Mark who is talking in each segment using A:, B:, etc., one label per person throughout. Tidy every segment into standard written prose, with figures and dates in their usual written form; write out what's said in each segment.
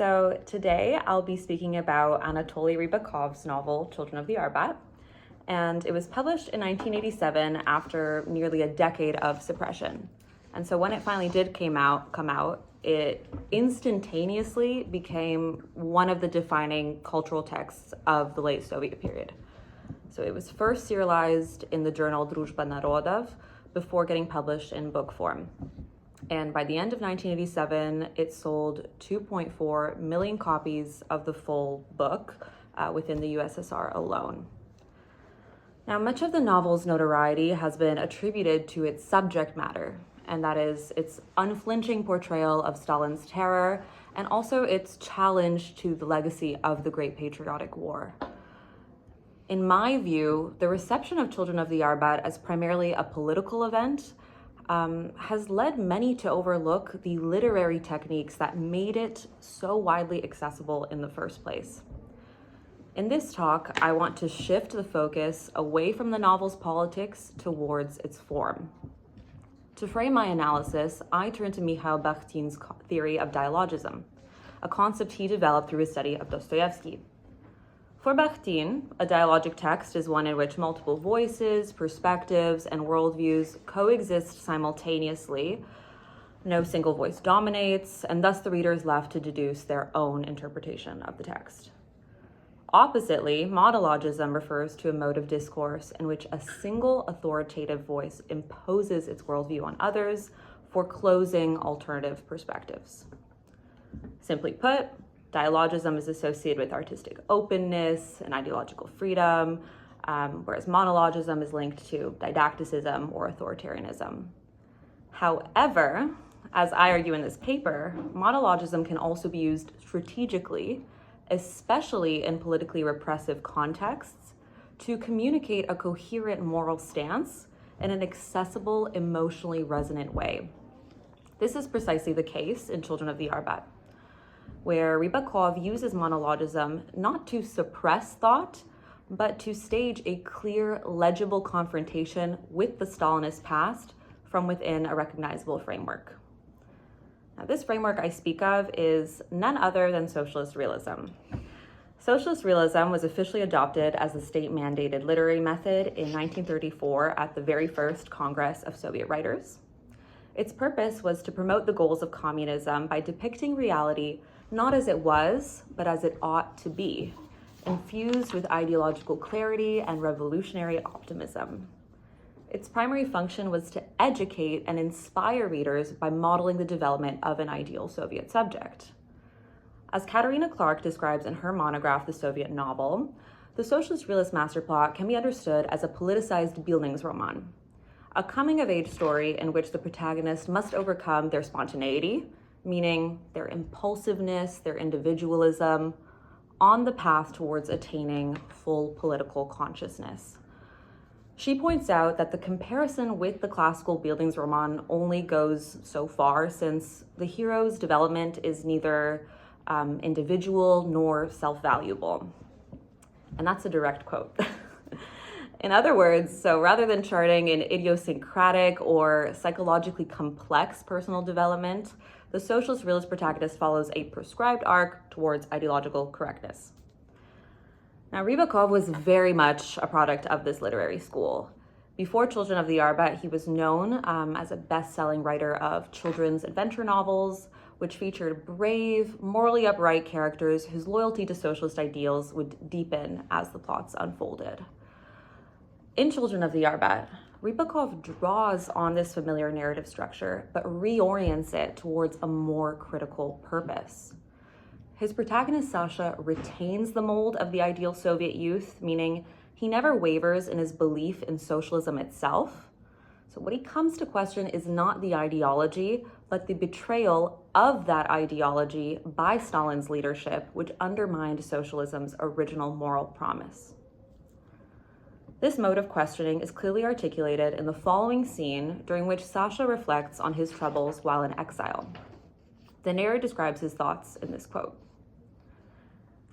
A: So today I'll be speaking about Anatoly Rybakov's novel, Children of the Arbat. And it was published in 1987 after nearly a decade of suppression. And so when it finally did come out, it instantaneously became one of the defining cultural texts of the late Soviet period. So it was first serialized in the journal Druzhba Narodov before getting published in book form. And by the end of 1987, it sold 2.4 million copies of the full book within the USSR alone. Now, much of the novel's notoriety has been attributed to its subject matter, and that is its unflinching portrayal of Stalin's terror and also its challenge to the legacy of the Great Patriotic War. In my view, the reception of Children of the Arbat as primarily a political event has led many to overlook the literary techniques that made it so widely accessible in the first place. In this talk, I want to shift the focus away from the novel's politics towards its form. To frame my analysis, I turn to Mikhail Bakhtin's theory of dialogism, a concept he developed through his study of Dostoevsky. For Bakhtin, a dialogic text is one in which multiple voices, perspectives, and worldviews coexist simultaneously. No single voice dominates, and thus the reader is left to deduce their own interpretation of the text. Oppositely, monologism refers to a mode of discourse in which a single authoritative voice imposes its worldview on others, foreclosing alternative perspectives. Simply put, dialogism is associated with artistic openness and ideological freedom, whereas monologism is linked to didacticism or authoritarianism. However, as I argue in this paper, monologism can also be used strategically, especially in politically repressive contexts, to communicate a coherent moral stance in an accessible, emotionally resonant way. This is precisely the case in Children of the Arbat, where Rybakov uses monologism not to suppress thought, but to stage a clear, legible confrontation with the Stalinist past from within a recognizable framework. Now, this framework I speak of is none other than socialist realism. Socialist realism was officially adopted as a state-mandated literary method in 1934 at the very first Congress of Soviet Writers. Its purpose was to promote the goals of communism by depicting reality not as it was, but as it ought to be, infused with ideological clarity and revolutionary optimism. Its primary function was to educate and inspire readers by modeling the development of an ideal Soviet subject. As Katerina Clark describes in her monograph, The Soviet Novel, the socialist realist masterplot can be understood as a politicized Bildungsroman, a coming-of-age story in which the protagonist must overcome their spontaneity, meaning their impulsiveness, their individualism, on the path towards attaining full political consciousness. She points out that the comparison with the classical Bildungsroman only goes so far, since the hero's development is neither individual nor self-valuable. And that's a direct quote. In other words, so rather than charting an idiosyncratic or psychologically complex personal development, the socialist realist protagonist follows a prescribed arc towards ideological correctness. Now, Rybakov was very much a product of this literary school. Before Children of the Arbat, he was known as a best-selling writer of children's adventure novels, which featured brave, morally upright characters whose loyalty to socialist ideals would deepen as the plots unfolded. In Children of the Arbat, Rybakov draws on this familiar narrative structure, but reorients it towards a more critical purpose. His protagonist, Sasha, retains the mold of the ideal Soviet youth, meaning he never wavers in his belief in socialism itself. So what he comes to question is not the ideology, but the betrayal of that ideology by Stalin's leadership, which undermined socialism's original moral promise. This mode of questioning is clearly articulated in the following scene, during which Sasha reflects on his troubles while in exile. The narrator describes his thoughts in this quote.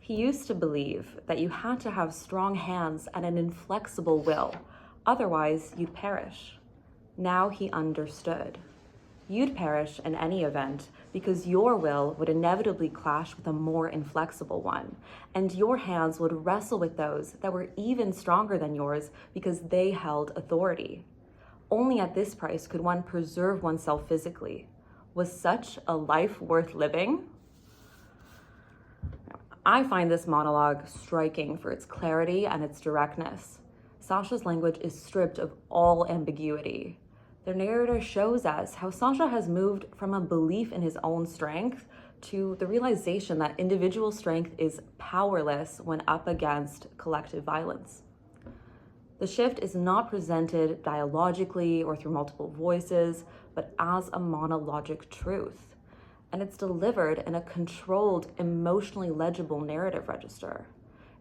A: He used to believe that you had to have strong hands and an inflexible will, otherwise you'd perish. Now he understood. You'd perish in any event because your will would inevitably clash with a more inflexible one, and your hands would wrestle with those that were even stronger than yours because they held authority. Only at this price could one preserve oneself physically. Was such a life worth living? I find this monologue striking for its clarity and its directness. Sasha's language is stripped of all ambiguity. The narrator shows us how Sasha has moved from a belief in his own strength to the realization that individual strength is powerless when up against collective violence. The shift is not presented dialogically or through multiple voices, but as a monologic truth. And it's delivered in a controlled, emotionally legible narrative register.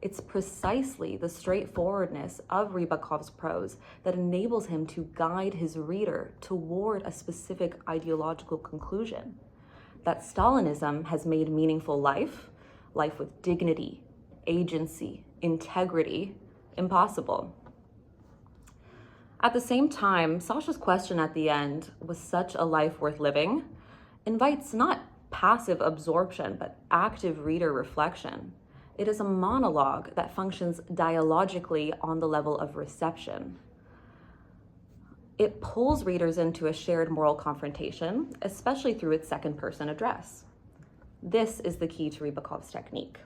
A: It's precisely the straightforwardness of Rybakov's prose that enables him to guide his reader toward a specific ideological conclusion. That Stalinism has made meaningful life with dignity, agency, integrity, impossible. At the same time, Sasha's question at the end, was such a life worth living, invites not passive absorption, but active reader reflection. It is a monologue that functions dialogically on the level of reception. It pulls readers into a shared moral confrontation, especially through its second-person address. This is the key to Rybakov's technique.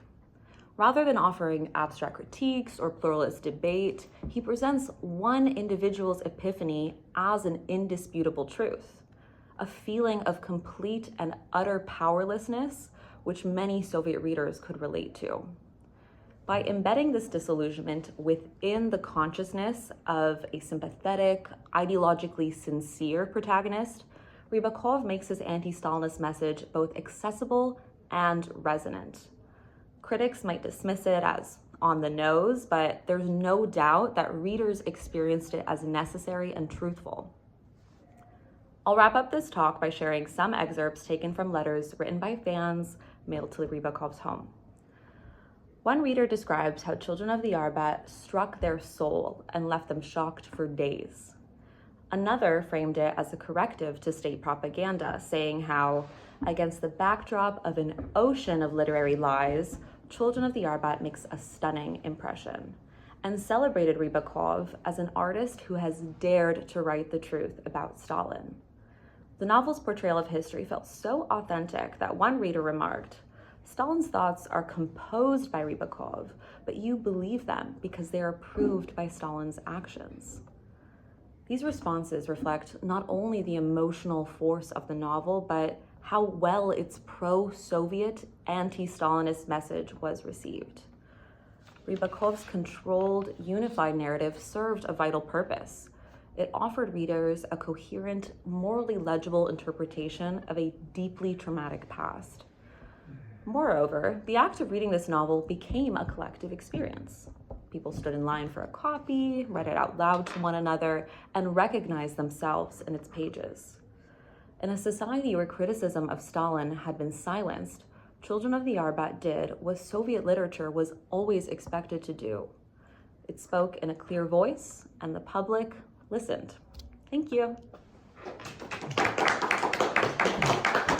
A: Rather than offering abstract critiques or pluralist debate, he presents one individual's epiphany as an indisputable truth, a feeling of complete and utter powerlessness which many Soviet readers could relate to. By embedding this disillusionment within the consciousness of a sympathetic, ideologically sincere protagonist, Rybakov makes his anti-Stalinist message both accessible and resonant. Critics might dismiss it as on the nose, but there's no doubt that readers experienced it as necessary and truthful. I'll wrap up this talk by sharing some excerpts taken from letters written by fans mailed to Rybakov's home. One reader describes how Children of the Arbat struck their soul and left them shocked for days. Another framed it as a corrective to state propaganda, saying how, against the backdrop of an ocean of literary lies, Children of the Arbat makes a stunning impression, and celebrated Rybakov as an artist who has dared to write the truth about Stalin. The novel's portrayal of history felt so authentic that one reader remarked, "Stalin's thoughts are composed by Rybakov, but you believe them because they are proved by Stalin's actions." These responses reflect not only the emotional force of the novel, but how well its pro-Soviet, anti-Stalinist message was received. Rybakov's controlled, unified narrative served a vital purpose. It offered readers a coherent, morally legible interpretation of a deeply traumatic past. Moreover, the act of reading this novel became a collective experience. People stood in line for a copy, read it out loud to one another, and recognized themselves in its pages. In a society where criticism of Stalin had been silenced, Children of the Arbat did what Soviet literature was always expected to do. It spoke in a clear voice, and the public listened. Thank you.